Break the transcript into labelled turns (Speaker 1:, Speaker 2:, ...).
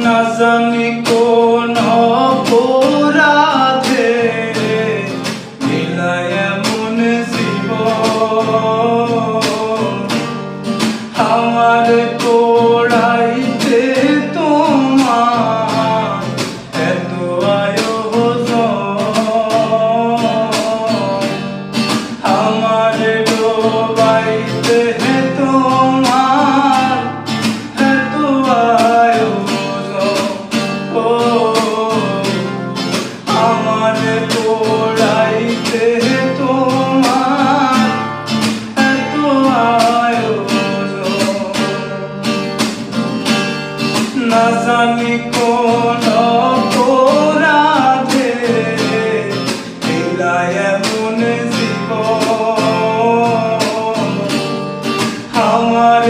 Speaker 1: না জানি কোন অপরাধে মিলায় এমন জীবন আমার পোড়াইতে তোমার এত আয়োজন আমার ডোবাইতে তোমার এত আয়োজন ও আমার পোড়াইতে তোমার এত আয়োজন না জানি কোন অপরাধে মিলায় এমন জীবন আমার